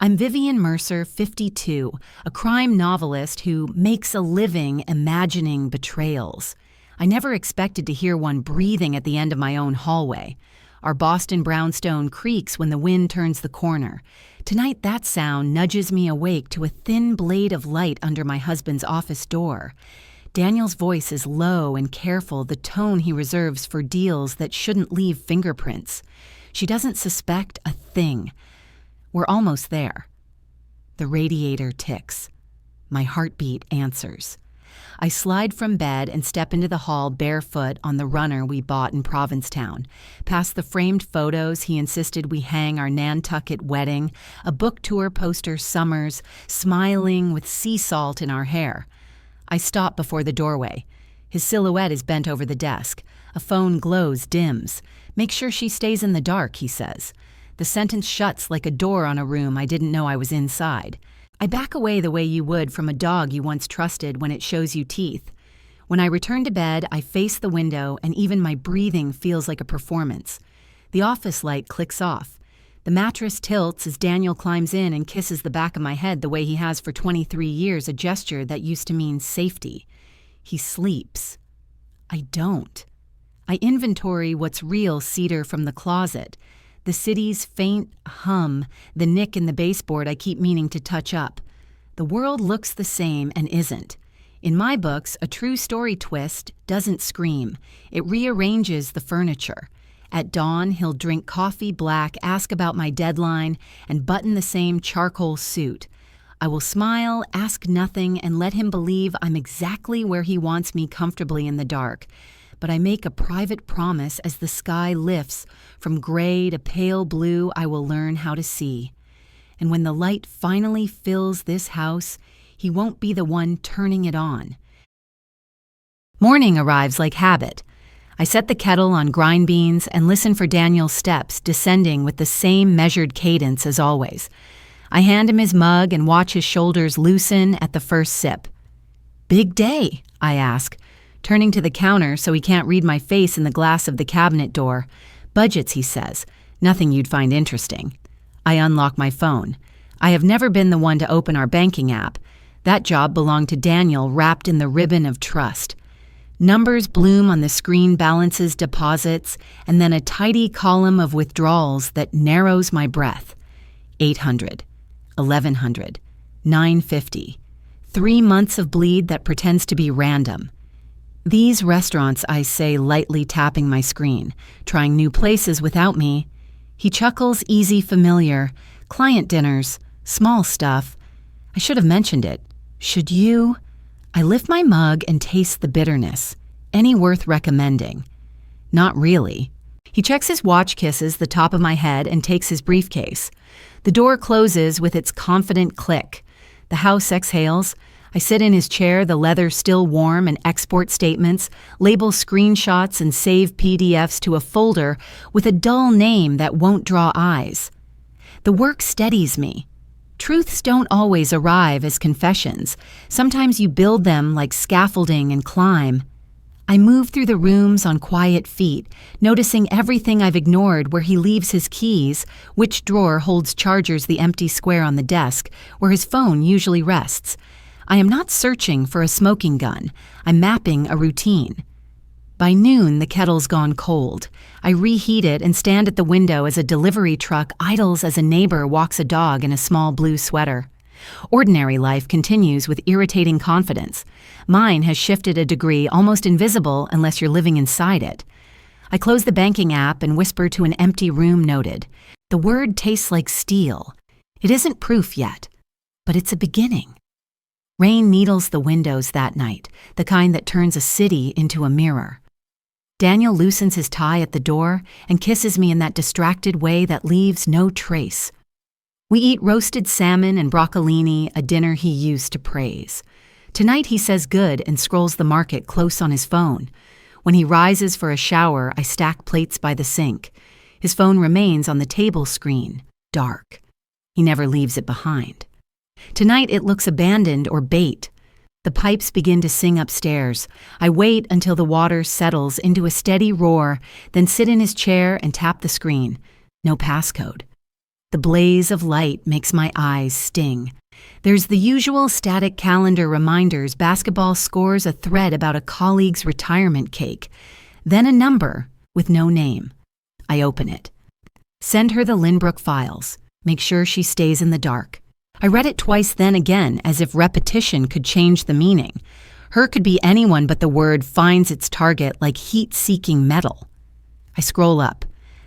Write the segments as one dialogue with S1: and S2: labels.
S1: I'm Vivian Mercer, 52, a crime novelist who makes a living imagining betrayals. I never expected to hear one breathing at the end of my own hallway. Our Boston brownstone creaks when the wind turns the corner. Tonight that sound nudges me awake to a thin blade of light under my husband's office door. Daniel's voice is low and careful, the tone he reserves for deals that shouldn't leave fingerprints. She doesn't suspect a thing. We're almost there. The radiator ticks. My heartbeat answers. I slide from bed and step into the hall barefoot on the runner we bought in Provincetown, past the framed photos he insisted we hang our Nantucket wedding, a book tour poster summers, smiling with sea salt in our hair. I stop before the doorway. His silhouette is bent over the desk. A phone glows, dims. Make sure she stays in the dark, he says. The sentence shuts like a door on a room I didn't know I was inside. I back away the way you would from a dog you once trusted when it shows you teeth. When I return to bed, I face the window, and even my breathing feels like a performance. The office light clicks off. The mattress tilts as Daniel climbs in and kisses the back of my head the way he has for 23 years, a gesture that used to mean safety. He sleeps. I don't. I inventory what's real cedar from the closet. The city's faint hum, the nick in the baseboard I keep meaning to touch up. The world looks the same and isn't. In my books, a true story twist doesn't scream. It rearranges the furniture. At dawn, he'll drink coffee black, ask about my deadline, and button the same charcoal suit. I will smile, ask nothing, and let him believe I'm exactly where he wants me comfortably in the dark. But I make a private promise as the sky lifts from gray to pale blue, I will learn how to see. And when the light finally fills this house, he won't be the one turning it on. Morning arrives like habit. I set the kettle on grind beans and listen for Daniel's steps descending with the same measured cadence as always. I hand him his mug and watch his shoulders loosen at the first sip. "Big day," I ask, turning to the counter so he can't read my face in the glass of the cabinet door. "Budgets," he says. "Nothing you'd find interesting." I unlock my phone. I have never been the one to open our banking app. That job belonged to Daniel, wrapped in the ribbon of trust. Numbers bloom on the screen, balances, deposits, and then a tidy column of withdrawals that narrows my breath. 800, 1100, 950. 3 months of bleed that pretends to be random. "These restaurants," I say, lightly tapping my screen, "trying new places without me." He chuckles, easy, familiar. "Client dinners, small stuff." I should have mentioned it. Should you? I lift my mug and taste the bitterness. Any worth recommending? Not really. He checks his watch, kisses the top of my head, and takes his briefcase. The door closes with its confident click. The house exhales. I sit in his chair, the leather still warm, and export statements, label screenshots, and save PDFs to a folder with a dull name that won't draw eyes. The work steadies me. Truths don't always arrive as confessions. Sometimes you build them like scaffolding and climb. I move through the rooms on quiet feet, noticing everything I've ignored, where he leaves his keys, which drawer holds chargers, the empty square on the desk, where his phone usually rests. I am not searching for a smoking gun. I'm mapping a routine. By noon, the kettle's gone cold. I reheat it and stand at the window as a delivery truck idles as a neighbor walks a dog in a small blue sweater. Ordinary life continues with irritating confidence. Mine has shifted a degree, almost invisible unless you're living inside it. I close the banking app and whisper to an empty room, noted. The word tastes like steel. It isn't proof yet, but it's a beginning. Rain needles the windows that night, the kind that turns a city into a mirror. Daniel loosens his tie at the door and kisses me in that distracted way that leaves no trace. We eat roasted salmon and broccolini, a dinner he used to praise. Tonight he says good and scrolls the market close on his phone. When he rises for a shower, I stack plates by the sink. His phone remains on the table screen, dark. He never leaves it behind. Tonight it looks abandoned or bait. The pipes begin to sing upstairs. I wait until the water settles into a steady roar, then sit in his chair and tap the screen. No passcode. The blaze of light makes my eyes sting. There's the usual static calendar reminders, basketball scores, a thread about a colleague's retirement cake. Then a number with no name. I open it. Send her the Lynbrook files. Make sure she stays in the dark. I read it twice, then again, as if repetition could change the meaning. Her could be anyone, but the word finds its target like heat-seeking metal. I scroll up.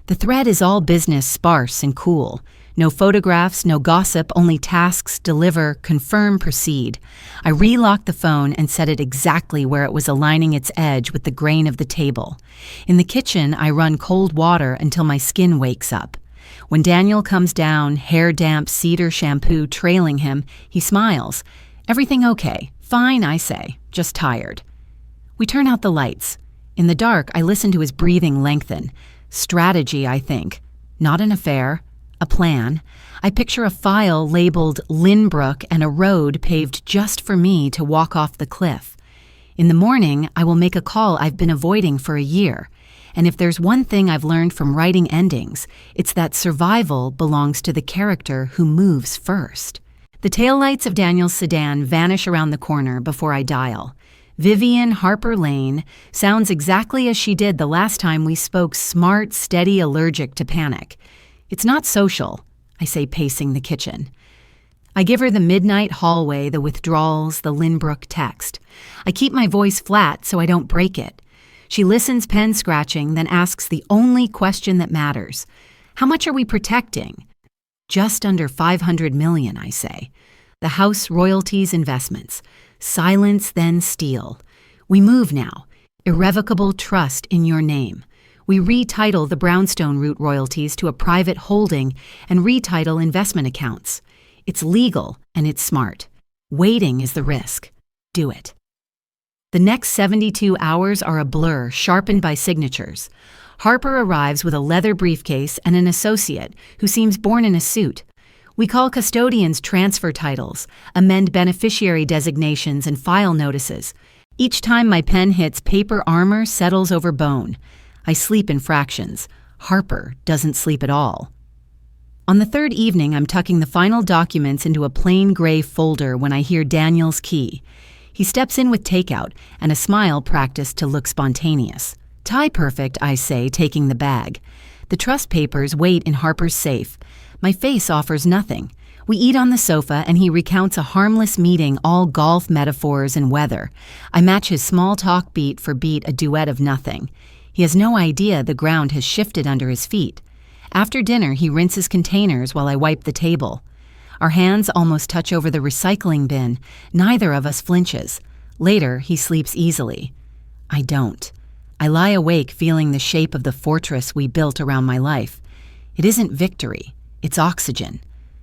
S1: The thread is all business, sparse and cool. No photographs, no gossip, only tasks, deliver, confirm, proceed. I relock the phone and set it exactly where it was aligning its edge with the grain of the table. In the kitchen, I run cold water until my skin wakes up. When Daniel comes down, hair-damp cedar shampoo trailing him, he smiles. Everything okay? Fine, I say. Just tired. We turn out the lights. In the dark, I listen to his breathing lengthen. Strategy, I think. Not an affair. A plan. I picture a file labeled Lynbrook and a road paved just for me to walk off the cliff. In the morning, I will make a call I've been avoiding for a year. And if there's one thing I've learned from writing endings, it's that survival belongs to the character who moves first. The taillights of Daniel's sedan vanish around the corner before I dial. Vivian Harper Lane sounds exactly as she did the last time we spoke, smart, steady, allergic to panic. It's not social, I say, pacing the kitchen. I give her the midnight hallway, the withdrawals, the Lynbrook text. I keep my voice flat so I don't break it. She listens, pen scratching, then asks the only question that matters. How much are we protecting? Just under $500 million, I say. The house, royalties, investments. Silence, then steel. We move now. Irrevocable trust in your name. We retitle the brownstone root royalties to a private holding and retitle investment accounts. It's legal and it's smart. Waiting is the risk. Do it. The next 72 hours are a blur, sharpened by signatures. Harper arrives with a leather briefcase and an associate who seems born in a suit. We call custodians transfer titles, amend beneficiary designations and file notices. Each time my pen hits, paper armor settles over bone. I sleep in fractions. Harper doesn't sleep at all. On the third evening, I'm tucking the final documents into a plain gray folder when I hear Daniel's key. He steps in with takeout and a smile practiced to look spontaneous. Tie perfect, I say, taking the bag. The trust papers wait in Harper's safe. My face offers nothing. We eat on the sofa and he recounts a harmless meeting, all golf metaphors and weather. I match his small talk beat for beat, a duet of nothing. He has no idea the ground has shifted under his feet. After dinner, he rinses containers while I wipe the table. Our hands almost touch over the recycling bin. Neither of us flinches. Later, he sleeps easily. I don't. I lie awake feeling the shape of the fortress we built around my life. It isn't victory. It's oxygen.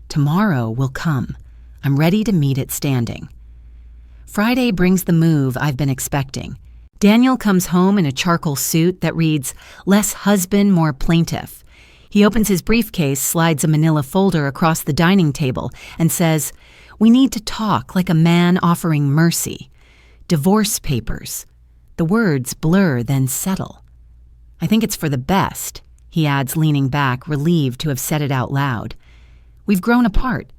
S1: Tomorrow will come. I'm ready to meet it standing. Friday brings the move I've been expecting. Daniel comes home in a charcoal suit that reads, "Less husband, more plaintiff." He opens his briefcase, slides a manila folder across the dining table, and says, "We need to talk like a man offering mercy. Divorce papers." The words blur, then settle. "I think it's for the best," he adds, leaning back, relieved to have said it out loud. "We've grown apart.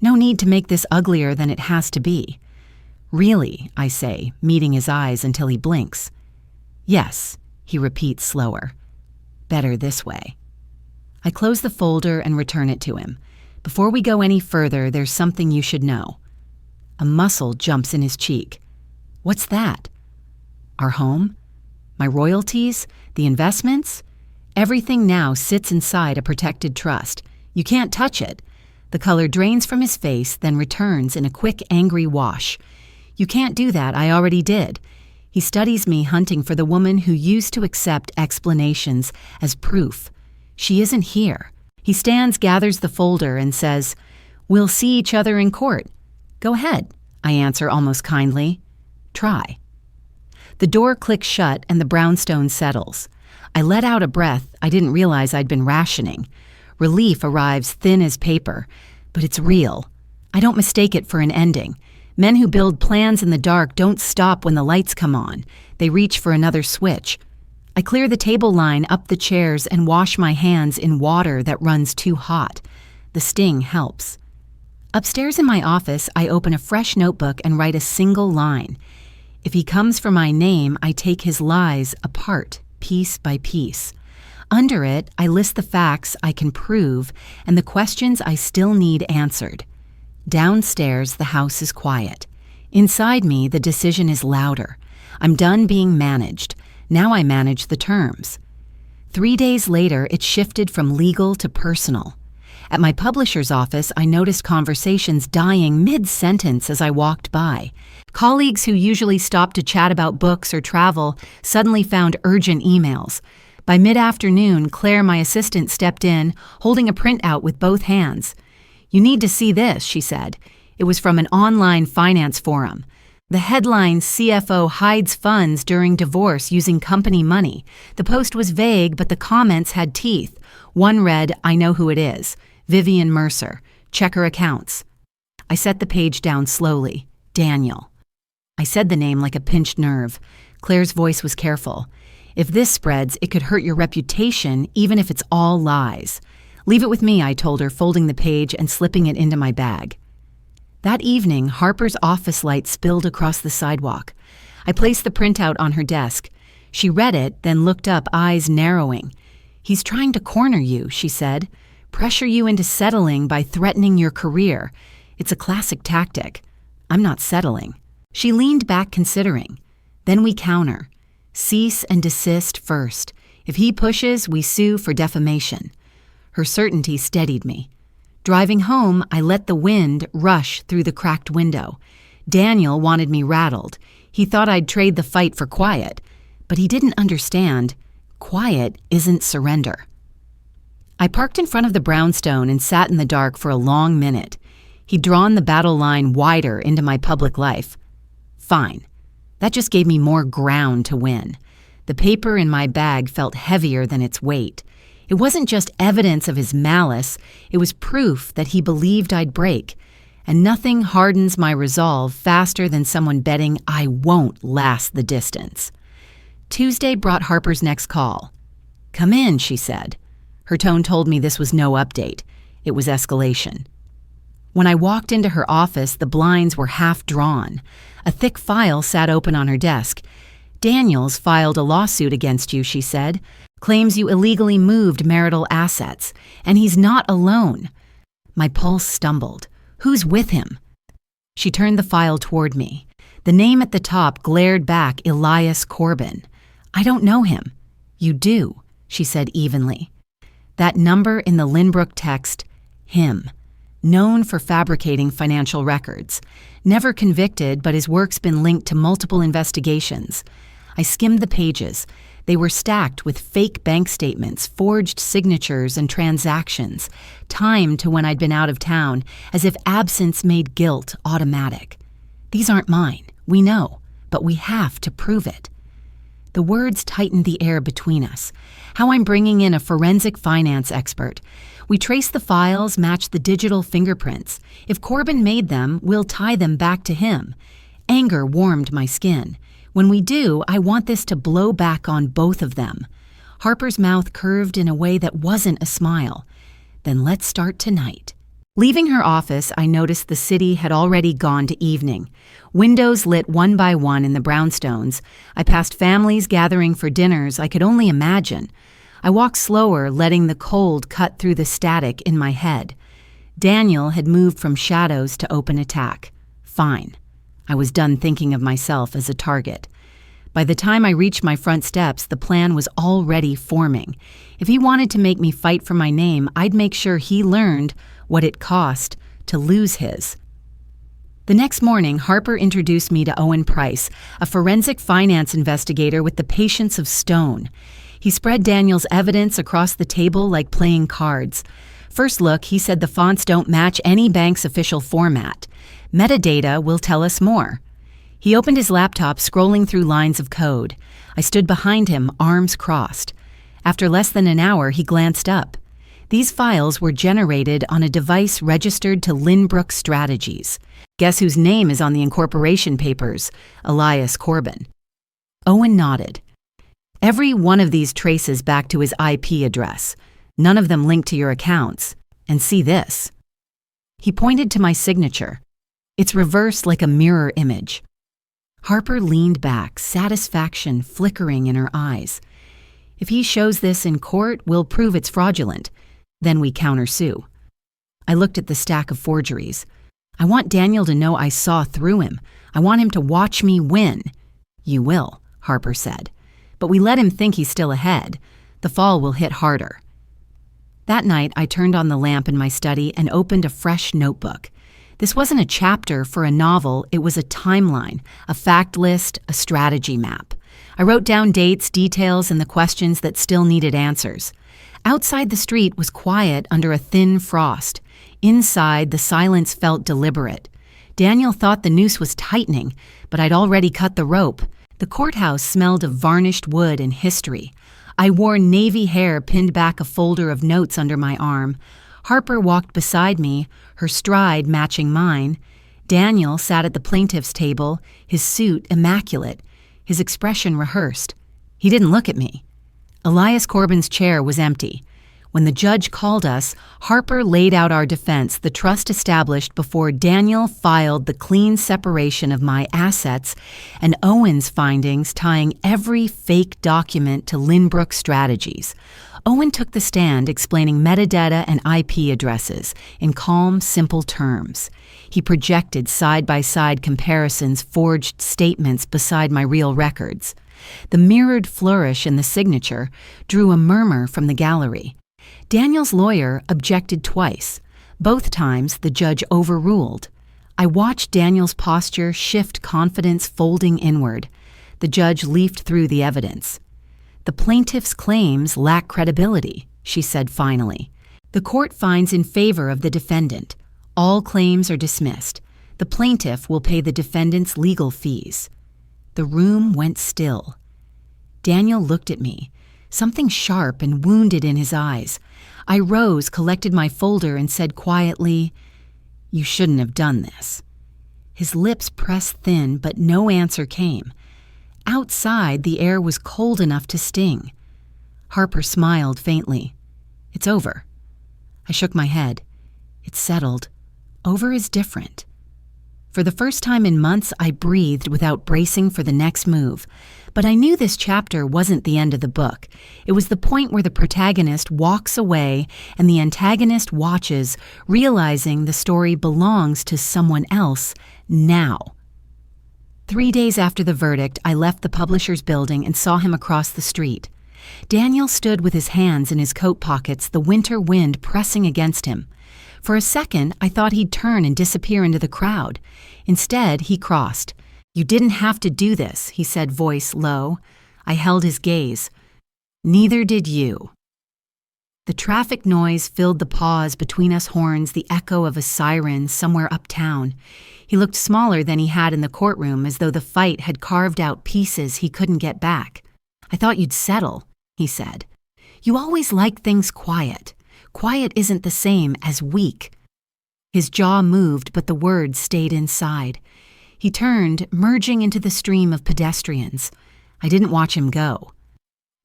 S1: No need to make this uglier than it has to be." "Really?" I say, meeting his eyes until he blinks. "Yes," he repeats slower. "Better this way." I close the folder and return it to him. "Before we go any further, there's something you should know." A muscle jumps in his cheek. "What's that?" "Our home? My royalties? The investments? Everything now sits inside a protected trust. You can't touch it." The color drains from his face, then returns in a quick, angry wash. "You can't do that. I already did." He studies me, hunting for the woman who used to accept explanations as proof. She isn't here. He stands, gathers the folder, and says, "We'll see each other in court." "Go ahead," I answer almost kindly. "Try." The door clicks shut and the brownstone settles. I let out a breath. I didn't realize I'd been rationing. Relief arrives thin as paper, but it's real. I don't mistake it for an ending. Men who build plans in the dark don't stop when the lights come on. They reach for another switch. I clear the table line, up the chairs, and wash my hands in water that runs too hot. The sting helps. Upstairs in my office, I open a fresh notebook and write a single line. If he comes for my name, I take his lies apart, piece by piece. Under it, I list the facts I can prove and the questions I still need answered. Downstairs, the house is quiet. Inside me, the decision is louder. I'm done being managed. Now I manage the terms. 3 days later, it shifted from legal to personal. At my publisher's office, I noticed conversations dying mid-sentence as I walked by. Colleagues who usually stopped to chat about books or travel suddenly found urgent emails. By mid-afternoon, Claire, my assistant, stepped in, holding a printout with both hands. "You need to see this," she said. It was from an online finance forum. The headline, "CFO hides funds during divorce using company money." The post was vague, but the comments had teeth. One read, "I know who it is. Vivian Mercer. Check her accounts." I set the page down slowly. Daniel. I said the name like a pinched nerve. Claire's voice was careful. "If this spreads, it could hurt your reputation, even if it's all lies." "Leave it with me," I told her, folding the page and slipping it into my bag. That evening, Harper's office light spilled across the sidewalk. I placed the printout on her desk. She read it, then looked up, eyes narrowing. "He's trying to corner you," she said. "Pressure you into settling by threatening your career. It's a classic tactic." "I'm not settling." She leaned back, considering. "Then we counter. Cease and desist first. If he pushes, we sue for defamation." Her certainty steadied me. Driving home, I let the wind rush through the cracked window. Daniel wanted me rattled. He thought I'd trade the fight for quiet. But he didn't understand. Quiet isn't surrender. I parked in front of the brownstone and sat in the dark for a long minute. He'd drawn the battle line wider into my public life. Fine. That just gave me more ground to win. The paper in my bag felt heavier than its weight. It wasn't just evidence of his malice, it was proof that he believed I'd break. And nothing hardens my resolve faster than someone betting I won't last the distance. Tuesday brought Harper's next call. "Come in," she said. Her tone told me this was no update. It was escalation. When I walked into her office, the blinds were half drawn. A thick file sat open on her desk. "Daniel's filed a lawsuit against you," she said. "Claims you illegally moved marital assets. And he's not alone." My pulse stumbled. "Who's with him?" She turned the file toward me. The name at the top glared back, Elias Corbin. "I don't know him." "You do," she said evenly. That number in the Lynbrook text, him. Known for fabricating financial records. Never convicted, but his work's been linked to multiple investigations. I skimmed the pages. They were stacked with fake bank statements, forged signatures, and transactions, timed to when I'd been out of town, as if absence made guilt automatic. "These aren't mine, we know, but we have to prove it." The words tightened the air between us. How I'm bringing in a forensic finance expert. We trace the files, match the digital fingerprints. If Corbin made them, we'll tie them back to him. Anger warmed my skin. When we do, I want this to blow back on both of them. Harper's mouth curved in a way that wasn't a smile. "Then let's start tonight." Leaving her office, I noticed the city had already gone to evening. Windows lit one by one in the brownstones. I passed families gathering for dinners I could only imagine. I walked slower, letting the cold cut through the static in my head. Daniel had moved from shadows to open attack. Fine. I was done thinking of myself as a target. By the time I reached my front steps, the plan was already forming. If he wanted to make me fight for my name, I'd make sure he learned what it cost to lose his. The next morning, Harper introduced me to Owen Price, a forensic finance investigator with the patience of stone. He spread Daniel's evidence across the table like playing cards. First look, he said the fonts don't match any bank's official format. Metadata will tell us more. He opened his laptop, scrolling through lines of code. I stood behind him, arms crossed. After less than an hour, he glanced up. These files were generated on a device registered to Lynbrook Strategies. Guess whose name is on the incorporation papers? Elias Corbin. Owen nodded. Every one of these traces back to his IP address. None of them linked to your accounts. And see this." He pointed to my signature. It's reversed like a mirror image. Harper leaned back, satisfaction flickering in her eyes. "If he shows this in court, we'll prove it's fraudulent. Then we countersue." I looked at the stack of forgeries. "I want Daniel to know I saw through him. I want him to watch me win." "You will," Harper said. "But we let him think he's still ahead. The fall will hit harder." That night, I turned on the lamp in my study and opened a fresh notebook. This wasn't a chapter for a novel, it was a timeline, a fact list, a strategy map. I wrote down dates, details, and the questions that still needed answers. Outside the street was quiet under a thin frost. Inside, the silence felt deliberate. Daniel thought the noose was tightening, but I'd already cut the rope. The courthouse smelled of varnished wood and history. I wore navy hair pinned back a folder of notes under my arm. Harper walked beside me, her stride matching mine. Daniel sat at the plaintiff's table, his suit immaculate, his expression rehearsed. He didn't look at me. Elias Corbin's chair was empty. When the judge called us, Harper laid out our defense, the trust established before Daniel filed the clean separation of my assets and Owen's findings tying every fake document to Lynbrook strategies. Owen took the stand explaining metadata and IP addresses in calm, simple terms. He projected side-by-side comparisons, forged statements beside my real records. The mirrored flourish in the signature drew a murmur from the gallery. Daniel's lawyer objected twice. Both times, the judge overruled. I watched Daniel's posture shift, confidence folding inward. The judge leafed through the evidence. "The plaintiff's claims lack credibility," she said finally. "The court finds in favor of the defendant. All claims are dismissed. The plaintiff will pay the defendant's legal fees." The room went still. Daniel looked at me, something sharp and wounded in his eyes. I rose, collected my folder, and said quietly, "You shouldn't have done this." His lips pressed thin, but no answer came. Outside, the air was cold enough to sting. Harper smiled faintly. "It's over." I shook my head. It's settled. Over is different. For the first time in months, I breathed without bracing for the next move. But I knew this chapter wasn't the end of the book. It was the point where the protagonist walks away and the antagonist watches, realizing the story belongs to someone else now. 3 days after the verdict, I left the publisher's building and saw him across the street. Daniel stood with his hands in his coat pockets, the winter wind pressing against him. For a second, I thought he'd turn and disappear into the crowd. Instead, he crossed. "You didn't have to do this," he said, voice low. I held his gaze. "Neither did you." The traffic noise filled the pause between us, horns, the echo of a siren somewhere uptown. He looked smaller than he had in the courtroom, as though the fight had carved out pieces he couldn't get back. "I thought you'd settle," he said. "You always like things quiet. Quiet isn't the same as weak." His jaw moved, but the words stayed inside. He turned, merging into the stream of pedestrians. I didn't watch him go.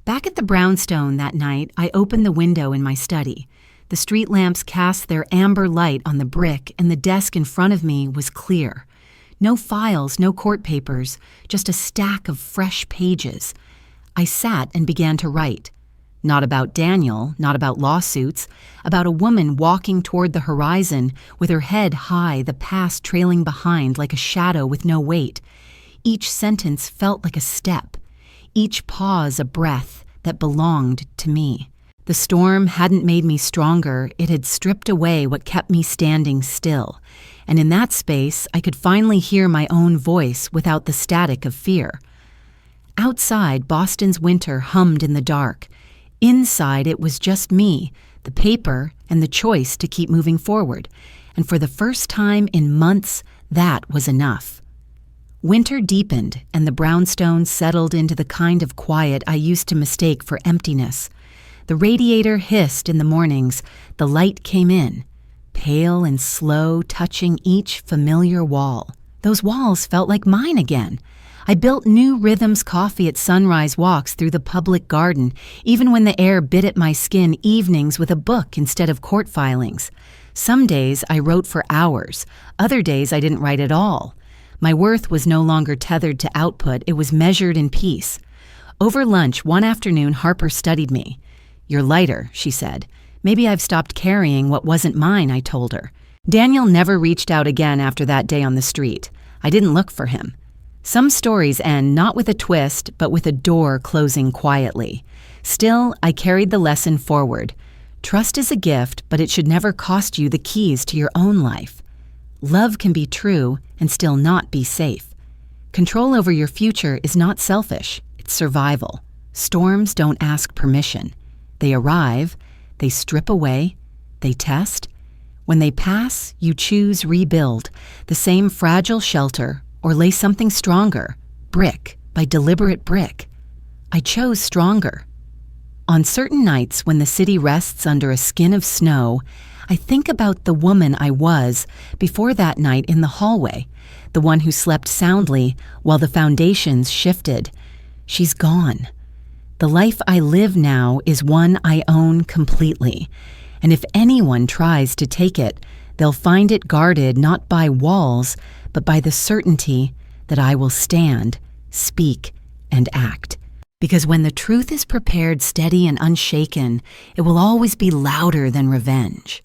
S1: Back at the brownstone that night, I opened the window in my study. The street lamps cast their amber light on the brick, and the desk in front of me was clear. No files, no court papers, just a stack of fresh pages. I sat and began to write. Not about Daniel, not about lawsuits, about a woman walking toward the horizon with her head high, the past trailing behind like a shadow with no weight. Each sentence felt like a step, each pause a breath that belonged to me. The storm hadn't made me stronger, it had stripped away what kept me standing still, and in that space I could finally hear my own voice without the static of fear. Outside, Boston's winter hummed in the dark. Inside, it was just me, the paper, and the choice to keep moving forward. And for the first time in months, that was enough. Winter deepened, and the brownstone settled into the kind of quiet I used to mistake for emptiness. The radiator hissed in the mornings, the light came in, pale and slow, touching each familiar wall. Those walls felt like mine again. I built new rhythms, coffee at sunrise, walks through the public garden, even when the air bit at my skin, evenings with a book instead of court filings. Some days I wrote for hours, other days I didn't write at all. My worth was no longer tethered to output, it was measured in peace. Over lunch one afternoon, Harper studied me. "You're lighter," she said. "Maybe I've stopped carrying what wasn't mine," I told her. Daniel never reached out again after that day on the street. I didn't look for him. Some stories end not with a twist, but with a door closing quietly. Still, I carried the lesson forward. Trust is a gift, but it should never cost you the keys to your own life. Love can be true and still not be safe. Control over your future is not selfish, it's survival. Storms don't ask permission. They arrive, they strip away, they test. When they pass, you choose rebuild, the same fragile shelter, or lay something stronger, brick by deliberate brick. I chose stronger. On certain nights when the city rests under a skin of snow, I think about the woman I was before that night in the hallway, the one who slept soundly while the foundations shifted. She's gone. The life I live now is one I own completely, and if anyone tries to take it, they'll find it guarded not by walls, but by the certainty that I will stand, speak, and act. Because when the truth is prepared, steady, and unshaken, it will always be louder than revenge.